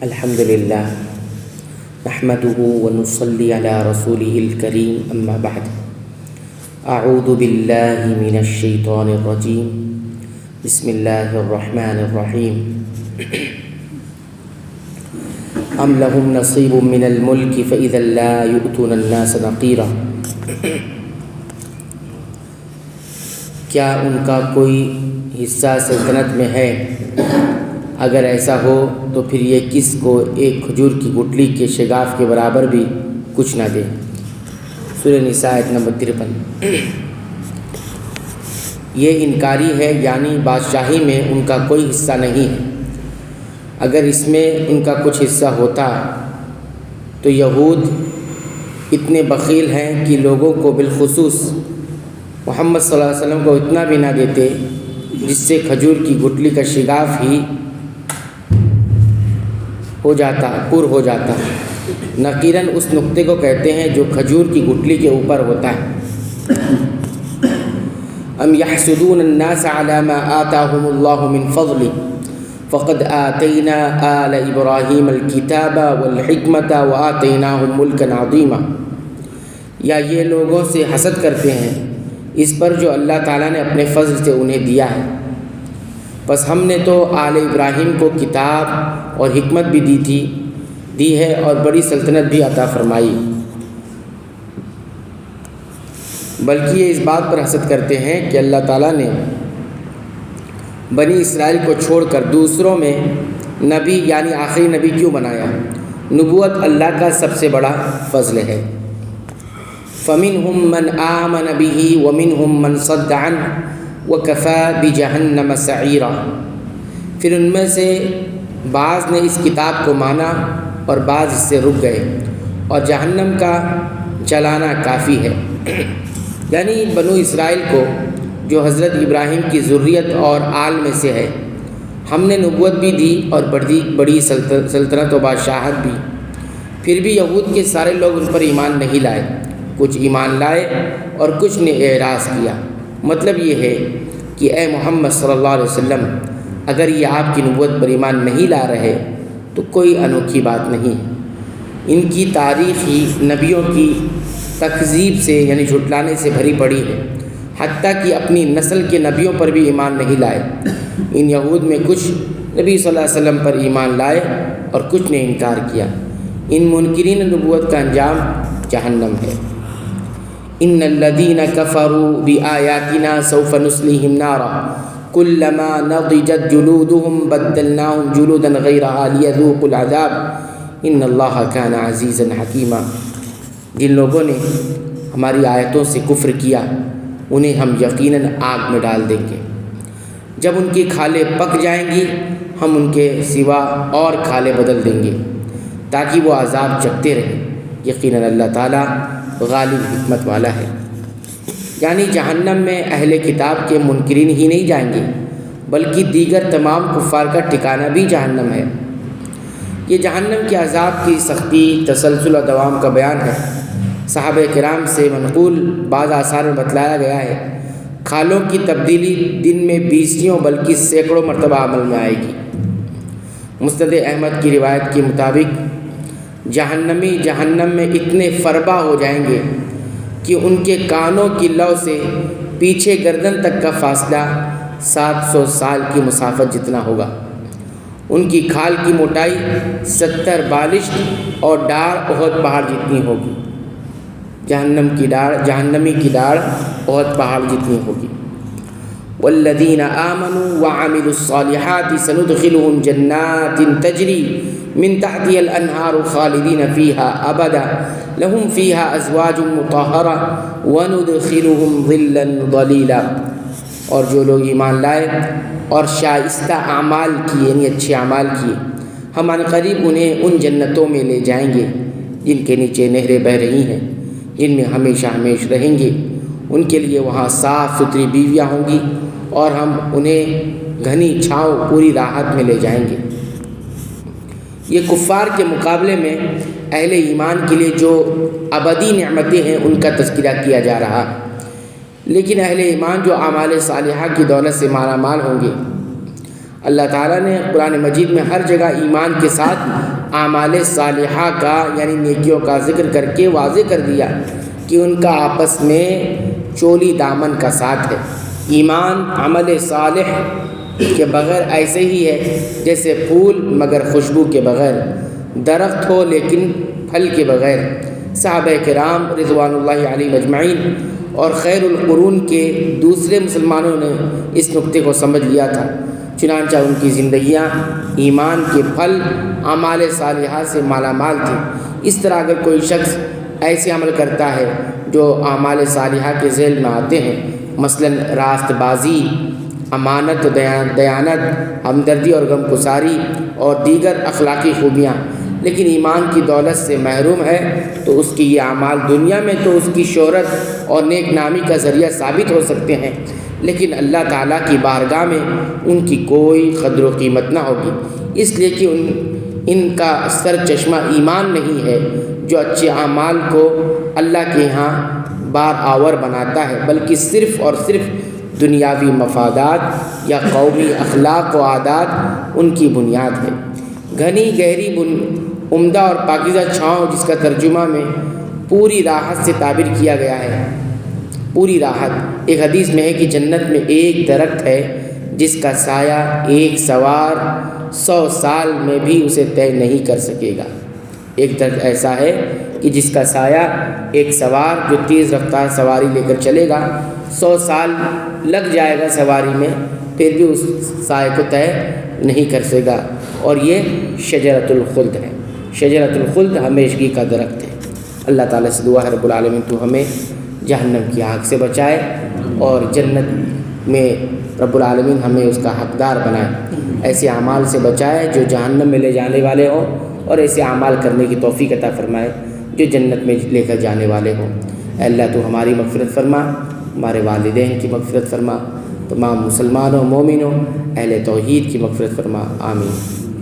الحمد للہ نحمده ونصلی علی رسوله الکریم اما بعد اعوذ باللہ من الشیطان الرجیم بسم اللہ الرحمن الرحیم ام لهم نصیب من الملک فاذا لا یؤتون الناس نقیرا، کیا ان کا کوئی حصہ سلطنت میں ہے؟ اگر ایسا ہو تو پھر یہ کس کو ایک کھجور کی گٹلی کے شگاف کے برابر بھی کچھ نہ دے۔ سورہ نساء آیت نمبر 53۔ یہ انکاری ہے، یعنی بادشاہی میں ان کا کوئی حصہ نہیں ہے۔ اگر اس میں ان کا کچھ حصہ ہوتا تو یہود اتنے بخیل ہیں کہ لوگوں کو بالخصوص محمد صلی اللہ علیہ وسلم کو اتنا بھی نہ دیتے جس سے کھجور کی گٹلی کا شگاف ہی پر ہو جاتا۔ نقیراً اس نقطے کو کہتے ہیں جو کھجور کی گٹلی کے اوپر ہوتا ہے۔ ام یحسدون الناس علی ما آتاہم اللہ من فضل فقد آتینا آل ابراہیم الکتاب والحکمت وآتیناہم ملکا عظیما، یا یہ لوگوں سے حسد کرتے ہیں اس پر جو اللہ تعالیٰ نے اپنے فضل سے انہیں دیا ہے۔ بس ہم نے تو آل ابراہیم کو کتاب اور حکمت بھی دی ہے اور بڑی سلطنت بھی عطا فرمائی، بلکہ یہ اس بات پر حسد کرتے ہیں کہ اللہ تعالیٰ نے بنی اسرائیل کو چھوڑ کر دوسروں میں نبی یعنی آخری نبی کیوں بنایا؟ نبوت اللہ کا سب سے بڑا فضل ہے۔ فَمِنْهُمْ مَنْ آمَنَ بِهِ وَمِنْهُمْ مَنْ صَدَّ عَنْهُ وَكَفَى بِجَهَنَّمَ سَعِيرًا، پھر ان میں سے بعض نے اس کتاب کو مانا اور بعض اس سے رک گئے، اور جہنم کا جلانا کافی ہے۔ یعنی بنو اسرائیل کو جو حضرت ابراہیم کی ذریت اور آل میں سے ہے، ہم نے نبوت بھی دی اور بڑی سلطنت و بادشاہت بھی، پھر بھی یہود کے سارے لوگ ان پر ایمان نہیں لائے۔ کچھ ایمان لائے اور کچھ نے اعراض کیا۔ مطلب یہ ہے کہ اے محمد صلی اللہ علیہ وسلم، اگر یہ آپ کی نبوت پر ایمان نہیں لا رہے تو کوئی انوکھی بات نہیں ہے۔ ان کی تاریخ ہی نبیوں کی تکذیب سے یعنی جھٹلانے سے بھری پڑی ہے، حتیٰ کہ اپنی نسل کے نبیوں پر بھی ایمان نہیں لائے۔ ان یہود میں کچھ نبی صلی اللہ علیہ وسلم پر ایمان لائے اور کچھ نے انکار کیا۔ ان منکرین نبوت کا انجام جہنم ہے۔ ان الذین کفروا بآیاتنا سوف نصلیہم نارا کلما نضجت جلودہم بدلناہم جلودا غیرہا لیذوقوا العذاب ان اللہ کان عزیزا حکیما، جن لوگوں نے ہماری آیتوں سے کفر کیا انہیں ہم یقیناً آگ میں ڈال دیں گے۔ جب ان کی کھالیں پک جائیں گی ہم ان کے سوا اور کھالیں بدل دیں گے تاکہ وہ عذاب چکھتے رہیں۔ یقیناً اللہ تعالیٰ غالب حکمت والا ہے۔ یعنی جہنم میں اہل کتاب کے منکرین ہی نہیں جائیں گے بلکہ دیگر تمام کفار کا ٹھکانہ بھی جہنم ہے۔ یہ جہنم کے عذاب کی سختی، تسلسل اور دوام کا بیان ہے۔ صحابہ کرام سے منقول بعض آثار میں بتلایا گیا ہے، کھالوں کی تبدیلی دن میں 20 بلکہ سینکڑوں مرتبہ عمل میں آئے گی۔ مسند احمد کی روایت کے مطابق جہنمی جہنم میں اتنے فربا ہو جائیں گے کہ ان کے کانوں کی لو سے پیچھے گردن تک کا فاصلہ 700 سال کی مسافت جتنا ہوگا۔ ان کی کھال کی موٹائی 70 بالشت اور ڈاڑھ احد پہاڑ جتنی ہوگی۔ جہنمی کی ڈاڑھ احد پہاڑ جتنی ہوگی۔ والذین آمنوا وعملوا الصالحات سندخلهم جنات تجری من تحتها الانہار خالدین فیہا ابدا لهم فیہا ازواج مطہرہ وندخلهم ظلا ظلیلا، اور جو لوگ ایمان لائے اور شائستہ اعمال کیے یعنی اچھے اعمال کیے، ہم عنقریب انہیں ان جنتوں میں لے جائیں گے جن کے نیچے نہریں بہہ رہی ہیں، جن میں ہمیشہ ہمیشہ رہیں گے۔ ان کے لیے وہاں صاف ستھری بیویاں ہوں گی اور ہم انہیں گھنی چھاؤں پوری راحت میں لے جائیں گے۔ یہ کفار کے مقابلے میں اہل ایمان کے لیے جو ابدی نعمتیں ہیں ان کا تذکرہ کیا جا رہا ہے، لیکن اہل ایمان جو اعمال صالحہ کی دولت سے مالا مال ہوں گے اللہ تعالیٰ نے قرآن مجید میں ہر جگہ ایمان کے ساتھ اعمال صالحہ کا یعنی نیکیوں کا ذکر کر کے واضح کر دیا کہ ان کا آپس میں چولی دامن کا ساتھ ہے۔ ایمان عمل صالح کے بغیر ایسے ہی ہے جیسے پھول مگر خوشبو کے بغیر، درخت ہو لیکن پھل کے بغیر۔ صحابہ کرام رضوان اللہ علیہم اجمعین اور خیر القرون کے دوسرے مسلمانوں نے اس نقطے کو سمجھ لیا تھا، چنانچہ ان کی زندگیاں ایمان کے پھل اعمال صالحہ سے مالا مال تھیں۔ اس طرح اگر کوئی شخص ایسے عمل کرتا ہے جو اعمال صالحہ کے ذیل میں آتے ہیں، مثلاً راست بازی، امانت، دیانت، ہمدردی اور غمگساری اور دیگر اخلاقی خوبیاں، لیکن ایمان کی دولت سے محروم ہے، تو اس کی یہ اعمال دنیا میں تو اس کی شہرت اور نیک نامی کا ذریعہ ثابت ہو سکتے ہیں، لیکن اللہ تعالیٰ کی بارگاہ میں ان کی کوئی قدر و قیمت نہ ہوگی، اس لیے کہ ان کا سر چشمہ ایمان نہیں ہے جو اچھے اعمال کو اللہ کے ہاں بار آور بناتا ہے، بلکہ صرف اور صرف دنیاوی مفادات یا قومی اخلاق و عادات ان کی بنیاد ہے۔ گھنی گہری عمدہ اور پاکیزہ چھاؤں، جس کا ترجمہ میں پوری راحت سے تعبیر کیا گیا ہے۔ پوری راحت، ایک حدیث میں ہے کہ جنت میں ایک درخت ہے جس کا سایہ ایک سوار 100 سال میں بھی اسے طے نہیں کر سکے گا۔ ایک درخت ایسا ہے کہ جس کا سایہ ایک سوار جو تیز رفتار سواری لے کر چلے گا 100 سال لگ جائے گا سواری میں، پھر بھی اس سائے کو طے نہیں کر سکے گا، اور یہ شجرۃ الخلد ہے۔ شجرۃ الخلد ہمیشگی کا درخت ہے۔ اللہ تعالیٰ سے دعا ہے رب العالمین تو ہمیں جہنم کی آگ سے بچائے اور جنت میں رب العالمین ہمیں اس کا حقدار بنائے، ایسے اعمال سے بچائے جو جہنم میں لے جانے والے ہوں، اور ایسے اعمال کرنے کی توفیق عطا فرمائے جو جنت میں لے کر جانے والے ہوں۔ اے اللہ تو ہماری مغفرت فرما، ہمارے والدین کی مغفرت فرما، تمام مسلمانوں، مومنوں، اہل توحید کی مغفرت فرما، آمین۔